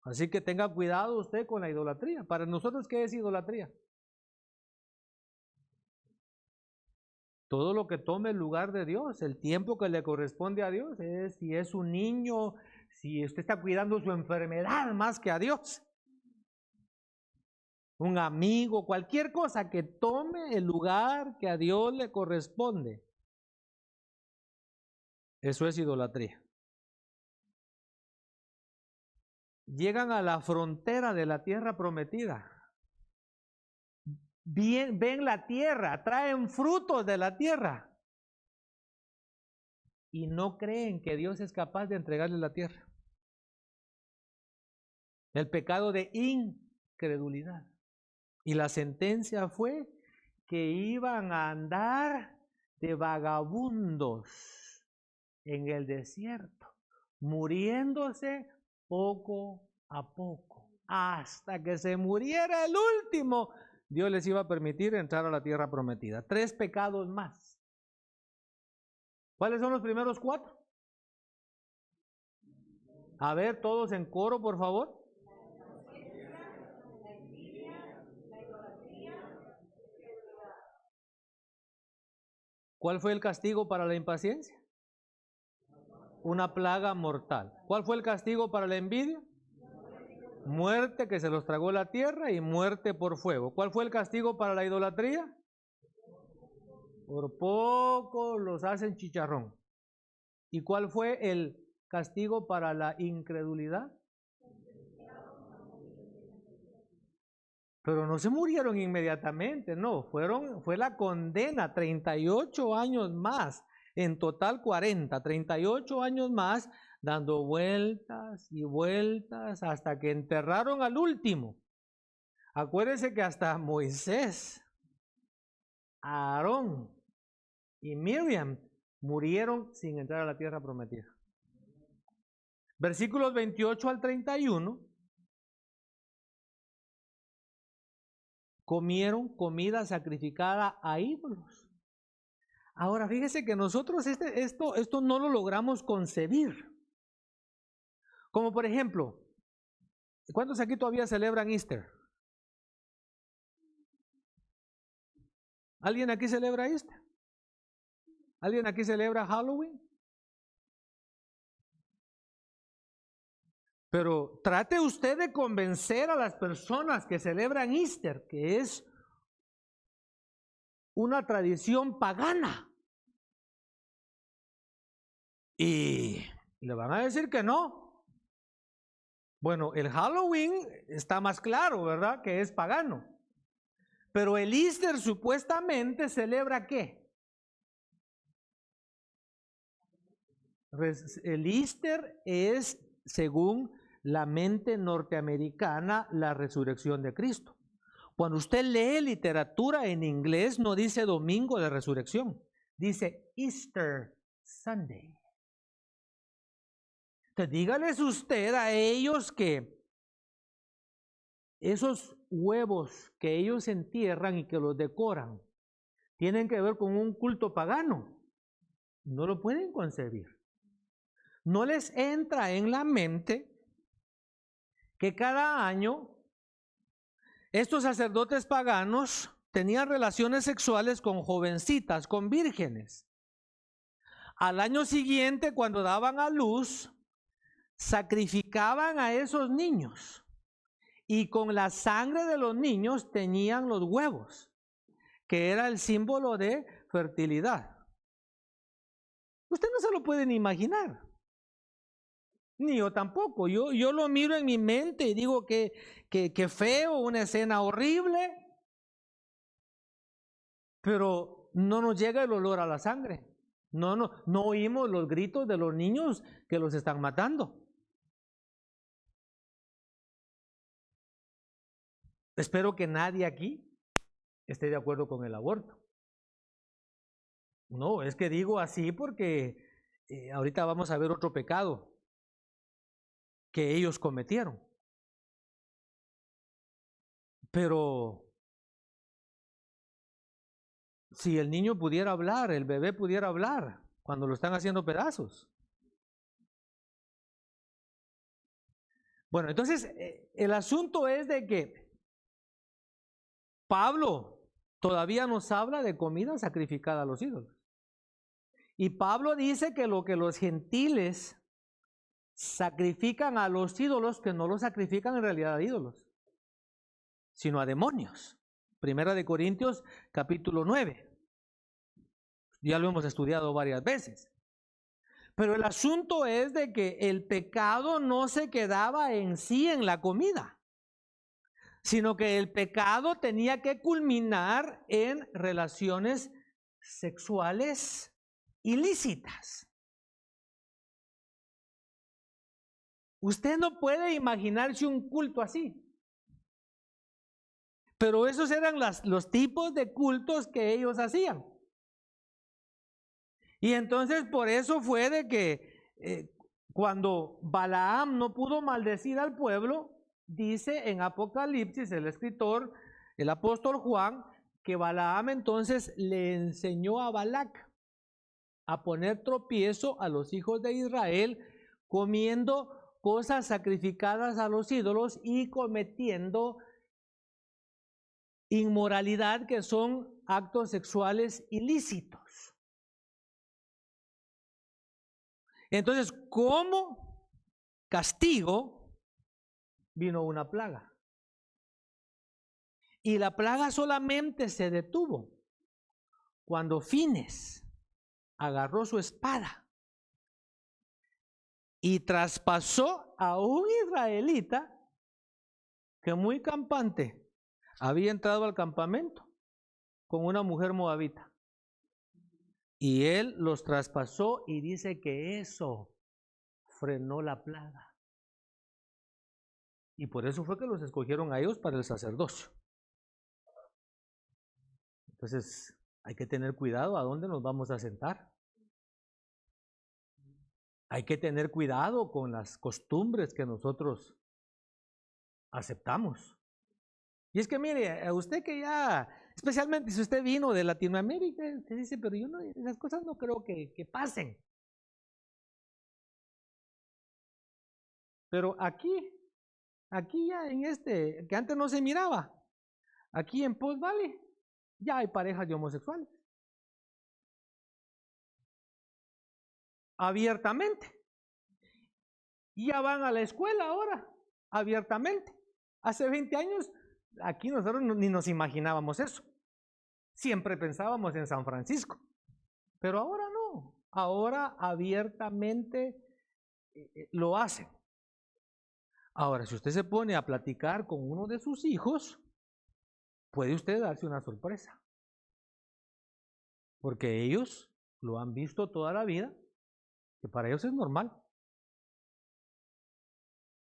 Así que tenga cuidado usted con la idolatría. Para nosotros, ¿qué es idolatría? Todo lo que tome el lugar de Dios, el tiempo que le corresponde a Dios, si es un niño, si usted está cuidando su enfermedad más que a Dios. Un amigo, cualquier cosa que tome el lugar que a Dios le corresponde. Eso es idolatría. Llegan a la frontera de la tierra prometida. Ven la tierra, traen frutos de la tierra. y no creen que Dios es capaz de entregarles la tierra. El pecado de incredulidad. Y la sentencia fue que iban a andar de vagabundos en el desierto, muriéndose poco a poco, hasta que se muriera el último. Dios les iba a permitir entrar a la tierra prometida. 3 pecados más. ¿Cuáles son los primeros 4? A ver, todos en coro, por favor. ¿Cuál fue el castigo para la impaciencia? Una plaga mortal. ¿Cuál fue el castigo para la envidia? Muerte, que se los tragó la tierra, y muerte por fuego. ¿Cuál fue el castigo para la idolatría? Por poco los hacen chicharrón. ¿Y cuál fue el castigo para la incredulidad? Pero no se murieron inmediatamente, no, fue la condena, 38 años más, en total 40, 38 años más, dando vueltas y vueltas hasta que enterraron al último. Acuérdense que hasta Moisés, Aarón y Miriam murieron sin entrar a la tierra prometida. Versículos 28 al 31. Comieron comida sacrificada a ídolos. Ahora, fíjese que nosotros esto no lo logramos concebir. Como por ejemplo, ¿cuántos aquí todavía celebran Easter? ¿Alguien aquí celebra Easter? ¿Alguien aquí celebra Halloween? Pero trate usted de convencer a las personas que celebran Easter, que es una tradición pagana. Y le van a decir que no. Bueno, el Halloween está más claro, ¿verdad? Que es pagano. Pero el Easter supuestamente celebra ¿qué? El Easter es, según la mente norteamericana, la resurrección de Cristo. Cuando usted lee literatura en inglés, no dice domingo de resurrección, dice Easter Sunday. Entonces, dígales usted a ellos que esos huevos que ellos entierran y que los decoran tienen que ver con un culto pagano. No lo pueden concebir. No les entra en la mente que cada año estos sacerdotes paganos tenían relaciones sexuales con jovencitas, con vírgenes. Al año siguiente, cuando daban a luz, sacrificaban a esos niños y con la sangre de los niños teñían los huevos, que era el símbolo de fertilidad. Usted no se lo puede ni imaginar. Ni yo tampoco. Yo lo miro en mi mente y digo que feo, una escena horrible, pero no nos llega el olor a la sangre. No oímos los gritos de los niños que los están matando. Espero que nadie aquí esté de acuerdo con el aborto. No, es que digo así porque ahorita vamos a ver otro pecado que ellos cometieron. Pero si el niño pudiera hablar, el bebé pudiera hablar cuando lo están haciendo pedazos. Bueno, entonces el asunto es de que Pablo todavía nos habla de comida sacrificada a los ídolos. Y Pablo dice que lo que los gentiles sacrifican a los ídolos, que no los sacrifican en realidad a ídolos, sino a demonios. Primera de Corintios capítulo 9. Ya lo hemos estudiado varias veces. Pero el asunto es de que el pecado no se quedaba en sí en la comida, sino que el pecado tenía que culminar en relaciones sexuales ilícitas. Usted no puede imaginarse un culto así. Pero esos eran los tipos de cultos que ellos hacían. Y entonces por eso fue de que cuando Balaam no pudo maldecir al pueblo, dice en Apocalipsis el escritor, el apóstol Juan, que Balaam entonces le enseñó a Balac a poner tropiezo a los hijos de Israel, comiendo cosas sacrificadas a los ídolos y cometiendo inmoralidad, que son actos sexuales ilícitos. Entonces, como castigo, vino una plaga. Y la plaga solamente se detuvo cuando Fines agarró su espada y traspasó a un israelita que muy campante había entrado al campamento con una mujer moabita. Y él los traspasó y dice que eso frenó la plaga. Y por eso fue que los escogieron a ellos para el sacerdocio. Entonces, hay que tener cuidado a dónde nos vamos a sentar. Hay que tener cuidado con las costumbres que nosotros aceptamos. Y es que mire, a usted que ya, especialmente si usted vino de Latinoamérica, usted dice, pero yo no, esas cosas no creo que pasen. Pero aquí ya en que antes no se miraba, aquí en Post Valley, ya hay parejas de homosexuales. Abiertamente. Y ya van a la escuela ahora, abiertamente. Hace 20 años, aquí nosotros ni nos imaginábamos eso. Siempre pensábamos en San Francisco. Pero ahora no. Ahora abiertamente lo hacen. Ahora, si usted se pone a platicar con uno de sus hijos, puede usted darse una sorpresa. Porque ellos lo han visto toda la vida, que para ellos es normal.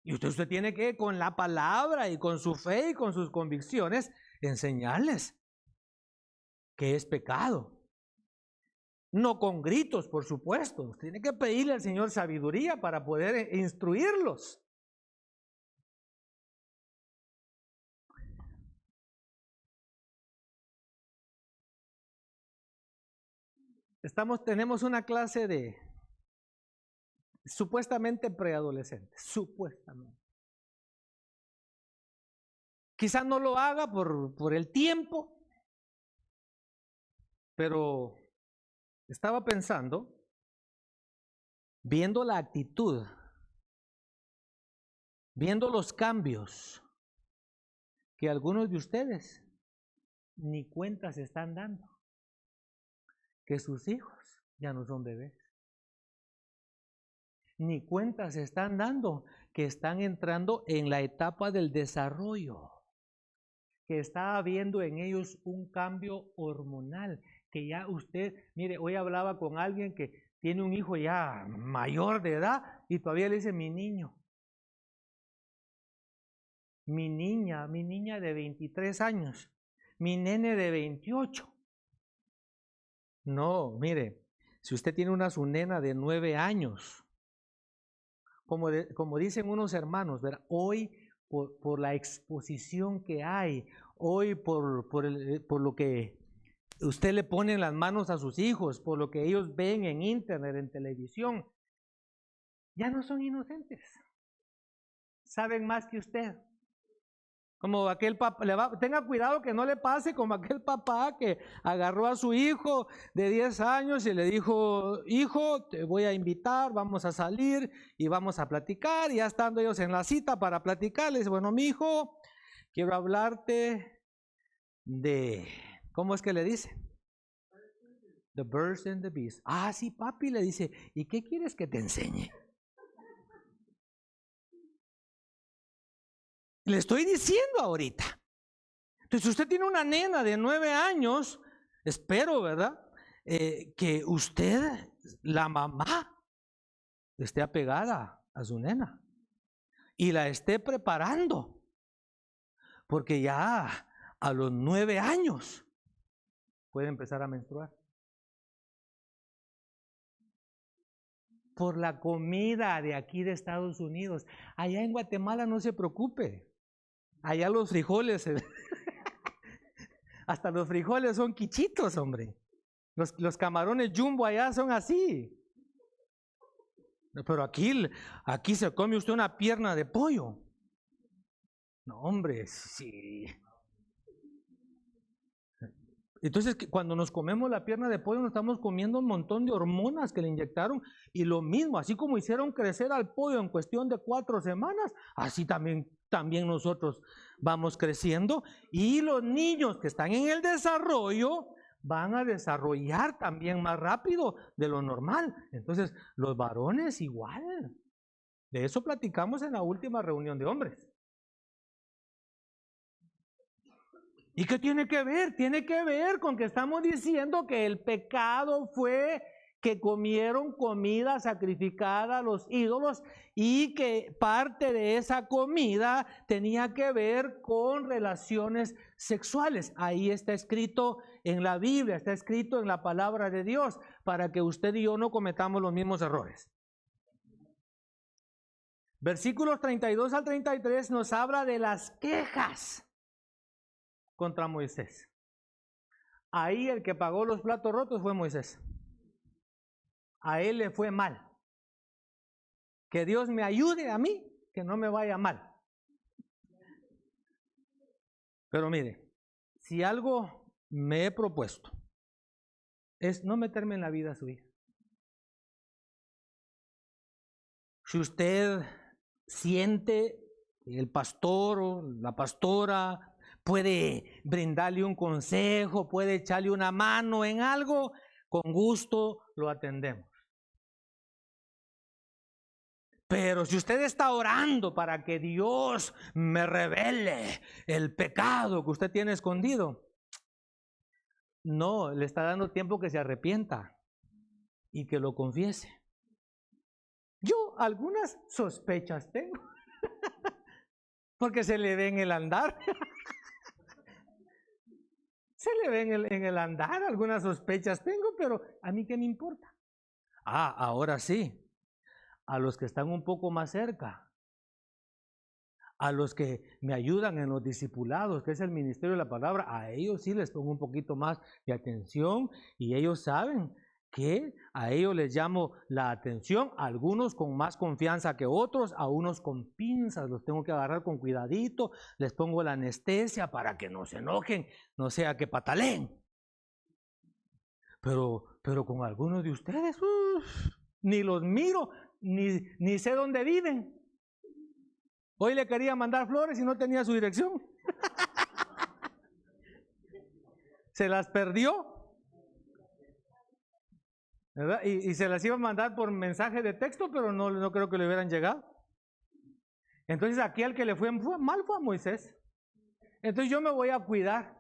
Y usted tiene que, con la palabra y con su fe y con sus convicciones, enseñarles que es pecado. No con gritos, por supuesto. Usted tiene que pedirle al Señor sabiduría para poder instruirlos. Tenemos una clase de supuestamente preadolescentes, supuestamente. Quizás no lo haga por el tiempo, pero estaba pensando, viendo la actitud, viendo los cambios que algunos de ustedes ni cuenta se están dando, que sus hijos ya no son bebés. Ni cuenta se están dando que están entrando en la etapa del desarrollo, que está habiendo en ellos un cambio hormonal, que ya usted, mire, hoy hablaba con alguien que tiene un hijo ya mayor de edad y todavía le dice mi niño, mi niña de 23 años, mi nene de 28. No, mire, si usted tiene su nena de 9 años, como dicen unos hermanos, ¿verdad? Hoy por la exposición que hay, hoy por lo que usted le pone en las manos a sus hijos, por lo que ellos ven en internet, en televisión, ya no son inocentes. Saben más que usted. Como aquel papá, tenga cuidado que no le pase como aquel papá que agarró a su hijo de 10 años y le dijo, hijo, te voy a invitar, vamos a salir y vamos a platicar. Y ya estando ellos en la cita para platicar, le dice, bueno, mi hijo, quiero hablarte de, ¿cómo es que le dice? The birds and the bees. Ah, sí, papi, le dice, ¿y qué quieres que te enseñe? Le estoy diciendo ahorita. Entonces, usted tiene una nena de 9 años, espero, ¿verdad? Que usted, la mamá, esté apegada a su nena. y la esté preparando, porque ya a los 9 años puede empezar a menstruar. Por la comida de aquí de Estados Unidos. Allá en Guatemala no se preocupe. Allá los frijoles, hasta los frijoles son quichitos, hombre. Los camarones jumbo allá son así. Pero aquí se come usted una pierna de pollo. No, hombre, sí. Entonces, cuando nos comemos la pierna de pollo, nos estamos comiendo un montón de hormonas que le inyectaron. Y lo mismo, así como hicieron crecer al pollo en cuestión de 4 semanas, así también nosotros vamos creciendo. Y los niños que están en el desarrollo van a desarrollar también más rápido de lo normal. Entonces, los varones igual. De eso platicamos en la última reunión de hombres. ¿Y qué tiene que ver? Tiene que ver con que estamos diciendo que el pecado fue que comieron comida sacrificada a los ídolos y que parte de esa comida tenía que ver con relaciones sexuales. Ahí está escrito en la Biblia, está escrito en la palabra de Dios, para que usted y yo no cometamos los mismos errores. Versículos 32 al 33 nos habla de las quejas contra Moisés. Ahí el que pagó los platos rotos fue Moisés. A él le fue mal. Que Dios me ayude a mí, que no me vaya mal. Pero mire, si algo me he propuesto es no meterme en la vida de su hija. Si usted siente que el pastor o la pastora puede brindarle un consejo, puede echarle una mano en algo, con gusto lo atendemos. Pero si usted está orando para que Dios me revele el pecado que usted tiene escondido, no, le está dando tiempo que se arrepienta y que lo confiese. Yo algunas sospechas tengo, porque se le ve en el andar. Se le ve en el andar, algunas sospechas tengo, pero a mí qué me importa. Ahora sí, a los que están un poco más cerca, a los que me ayudan en los discipulados, que es el ministerio de la palabra, a ellos sí les pongo un poquito más de atención y ellos saben que a ellos les llamo la atención, algunos con más confianza que otros, a unos con pinzas, los tengo que agarrar con cuidadito, les pongo la anestesia para que no se enojen, no sea que pataleen. Pero con algunos de ustedes, ni los miro, ni sé dónde viven. Hoy le quería mandar flores y no tenía su dirección. Se las perdió. ¿Verdad? Y se las iba a mandar por mensaje de texto, pero no creo que le hubieran llegado. Entonces aquí al que le fue mal fue a Moisés. Entonces yo me voy a cuidar.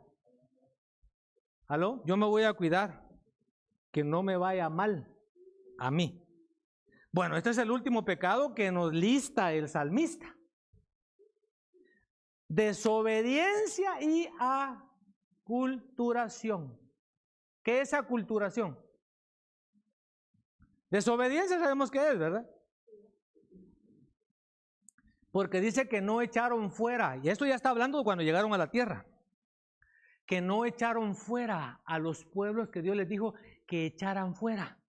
¿Aló? Yo me voy a cuidar que no me vaya mal a mí. Bueno, este es el último pecado que nos lista el salmista. Desobediencia y aculturación. ¿Qué es aculturación? Desobediencia sabemos qué es, ¿verdad? Porque dice que no echaron fuera, y esto ya está hablando cuando llegaron a la tierra, que no echaron fuera a los pueblos que Dios les dijo que echaran fuera.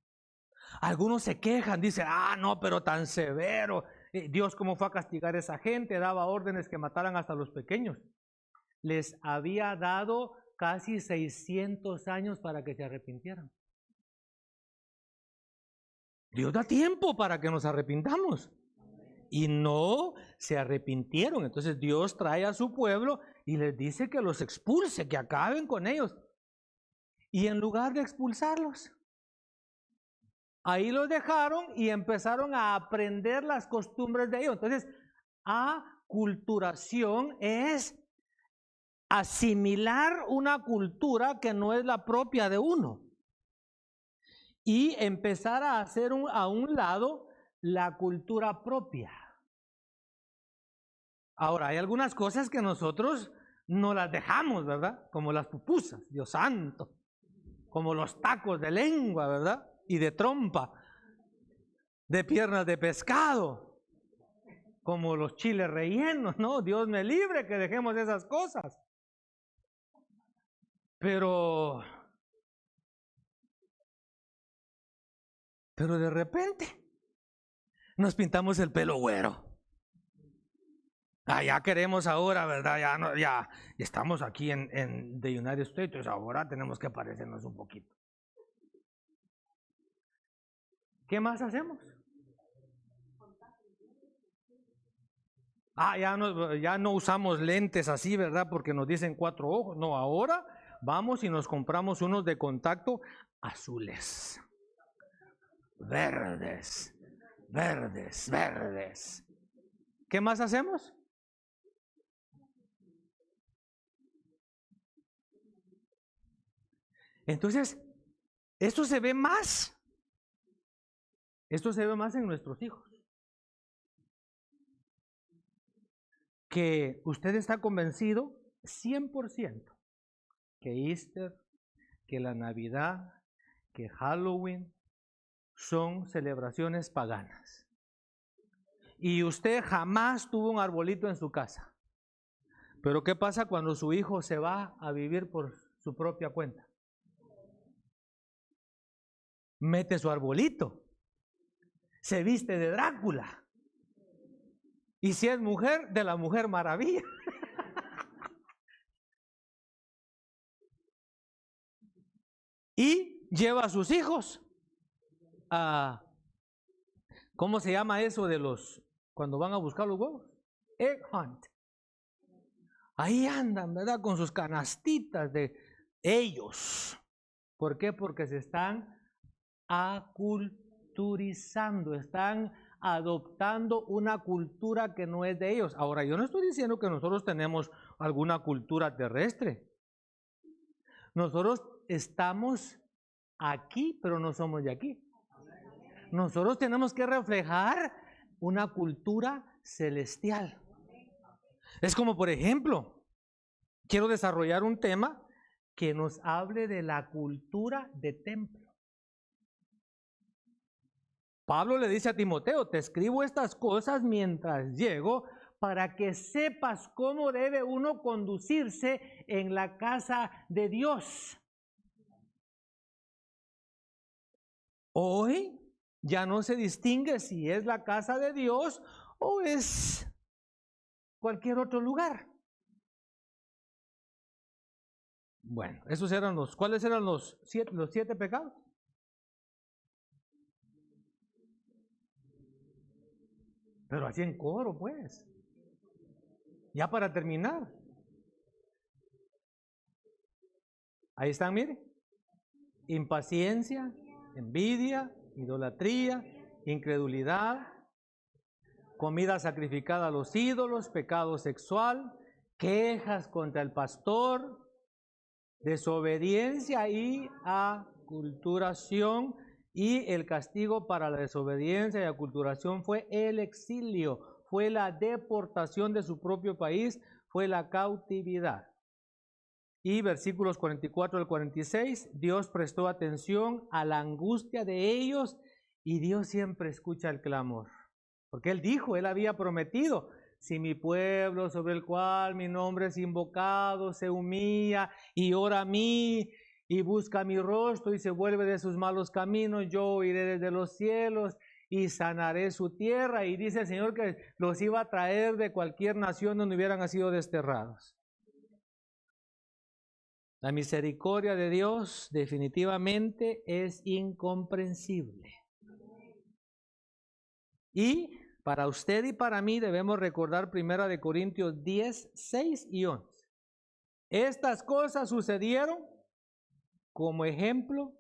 Algunos se quejan, dicen, no, pero tan severo, Dios cómo fue a castigar a esa gente, daba órdenes que mataran hasta los pequeños. Les había dado casi 600 años para que se arrepintieran. Dios da tiempo para que nos arrepintamos. Y no se arrepintieron. Entonces Dios trae a su pueblo y les dice que los expulse, que acaben con ellos. Y en lugar de expulsarlos, ahí los dejaron y empezaron a aprender las costumbres de ellos. Entonces, aculturación es asimilar una cultura que no es la propia de uno. Y empezar a hacer a un lado la cultura propia. Ahora, hay algunas cosas que nosotros no las dejamos, ¿verdad? Como las pupusas, Dios santo. Como los tacos de lengua, ¿verdad? Y de trompa, de piernas de pescado, como los chiles rellenos, ¿no? Dios me libre que dejemos esas cosas. Pero de repente nos pintamos el pelo güero. Ya queremos ahora, ¿verdad? Ya, no, ya estamos aquí en the United States, ahora tenemos que parecernos un poquito. ¿Qué más hacemos? Ya no usamos lentes así, ¿verdad? Porque nos dicen 4 ojos. No, ahora vamos y nos compramos unos de contacto azules, verdes, verdes, verdes. ¿Qué más hacemos? Entonces, esto se ve más en nuestros hijos. Que usted está convencido 100% que Easter, que la Navidad, que Halloween son celebraciones paganas. Y usted jamás tuvo un arbolito en su casa. Pero ¿qué pasa cuando su hijo se va a vivir por su propia cuenta? Mete su arbolito, se viste de Drácula. Y si es mujer, de la Mujer Maravilla. Y lleva a sus hijos a, ¿cómo se llama eso de los, cuando van a buscar los huevos? Egg hunt. Ahí andan, ¿verdad? Con sus canastitas de ellos. ¿Por qué? Porque se están aculturizando, están adoptando una cultura que no es de ellos. Ahora, yo no estoy diciendo que nosotros tenemos alguna cultura terrestre. Nosotros estamos aquí, pero no somos de aquí. Nosotros tenemos que reflejar una cultura celestial. Es como, por ejemplo, quiero desarrollar un tema que nos hable de la cultura de templo. Pablo le dice a Timoteo, te escribo estas cosas mientras llego para que sepas cómo debe uno conducirse en la casa de Dios. Hoy ya no se distingue si es la casa de Dios o es cualquier otro lugar. Bueno, esos eran ¿cuáles eran los 7 pecados? Pero así en coro, pues. Ya para terminar. Ahí están, mire. Impaciencia, envidia, idolatría, incredulidad, comida sacrificada a los ídolos, pecado sexual, quejas contra el pastor, desobediencia y aculturación. Y el castigo para la desobediencia y aculturación fue el exilio, fue la deportación de su propio país, fue la cautividad. Y versículos 44 al 46, Dios prestó atención a la angustia de ellos y Dios siempre escucha el clamor. Porque Él dijo, Él había prometido, si mi pueblo sobre el cual mi nombre es invocado se humilla y ora a mí y busca mi rostro y se vuelve de sus malos caminos, yo oiré desde los cielos y sanaré su tierra. Y dice el Señor que los iba a traer de cualquier nación donde hubieran sido desterrados. La misericordia de Dios definitivamente es incomprensible. Y para usted y para mí debemos recordar 1 Corintios 10, 6 y 11. Estas cosas sucedieron como ejemplo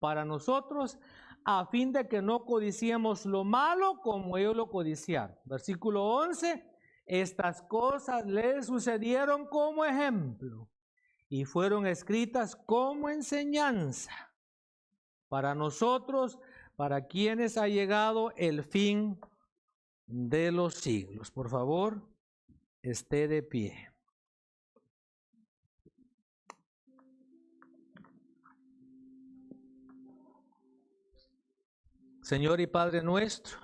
para nosotros a fin de que no codiciemos lo malo como ellos lo codiciaron. Versículo 11, estas cosas les sucedieron como ejemplo y fueron escritas como enseñanza para nosotros, para quienes ha llegado el fin de los siglos. Por favor. esté de pie. Señor y Padre nuestro,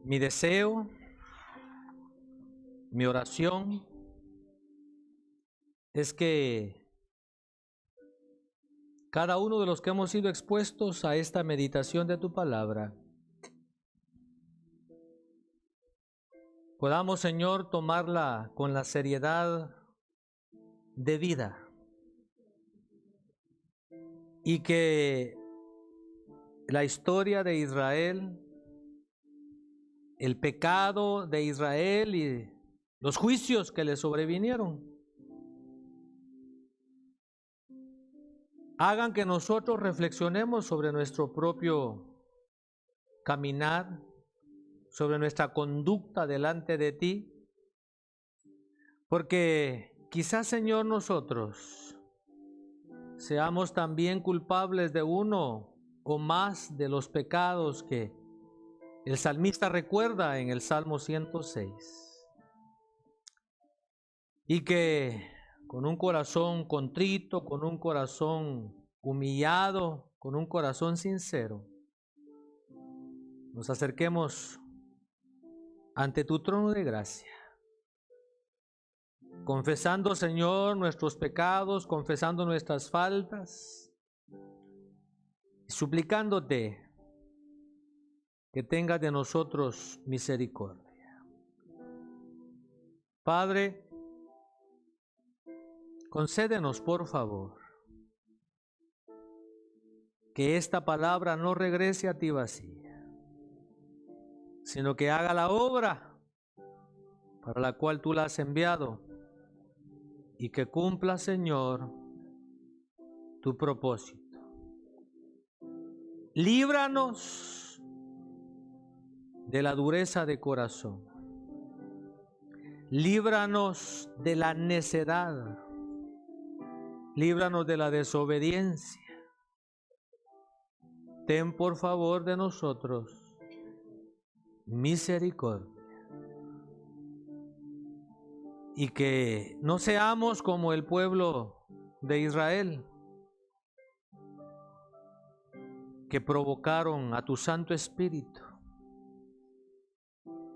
mi deseo, mi oración es que cada uno de los que hemos sido expuestos a esta meditación de tu palabra, podamos, Señor, tomarla con la seriedad debida y que la historia de Israel, el pecado de Israel y los juicios que le sobrevinieron, hagan que nosotros reflexionemos sobre nuestro propio caminar, sobre nuestra conducta delante de ti, porque quizás, Señor, nosotros seamos también culpables de uno o más de los pecados que el salmista recuerda en el Salmo 106. Y que con un corazón contrito, con un corazón humillado, con un corazón sincero, nos acerquemos ante tu trono de gracia, confesando, Señor, nuestros pecados, confesando nuestras faltas, y suplicándote que tengas de nosotros misericordia. Padre, concédenos, por favor, que esta palabra no regrese a ti vacía, sino que haga la obra para la cual tú la has enviado y que cumpla, Señor, tu propósito. Líbranos de la dureza de corazón. Líbranos de la necedad. Líbranos de la desobediencia. Ten por favor de nosotros misericordia. Y que no seamos como el pueblo de Israel, que provocaron a tu Santo Espíritu,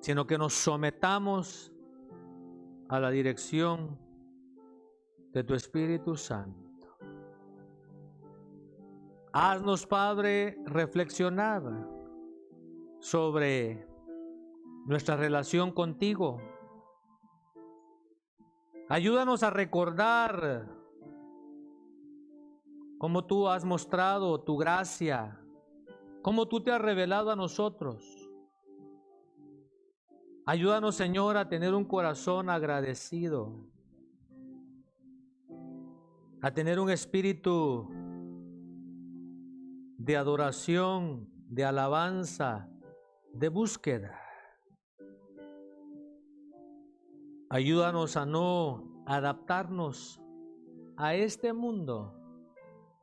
sino que nos sometamos a la dirección de tu Espíritu Santo. Haznos, Padre, reflexionar sobre nuestra relación contigo. Ayúdanos a recordar cómo tú has mostrado tu gracia, cómo tú te has revelado a nosotros. Ayúdanos, Señor, a tener un corazón agradecido, a tener un espíritu de adoración, de alabanza, de búsqueda. Ayúdanos a no adaptarnos a este mundo,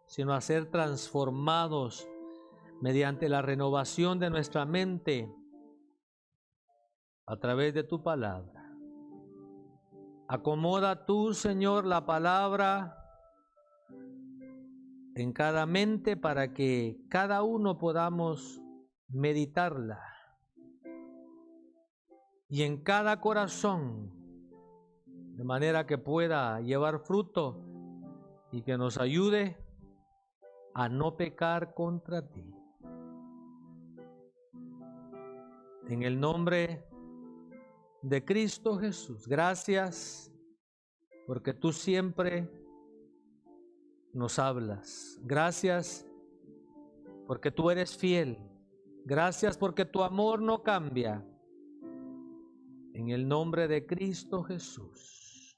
sino a ser transformados mediante la renovación de nuestra mente a través de tu palabra. Acomoda tú, Señor, la palabra en cada mente para que cada uno podamos meditarla y en cada corazón, de manera que pueda llevar fruto y que nos ayude a no pecar contra ti. En el nombre de Cristo Jesús, gracias porque tú siempre nos hablas. Gracias porque tú eres fiel. Gracias porque tu amor no cambia. En el nombre de Cristo Jesús.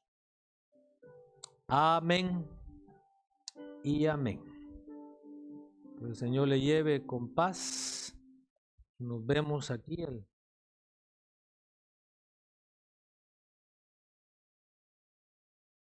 Amén y amén. Que el Señor le lleve con paz. Nos vemos aquí el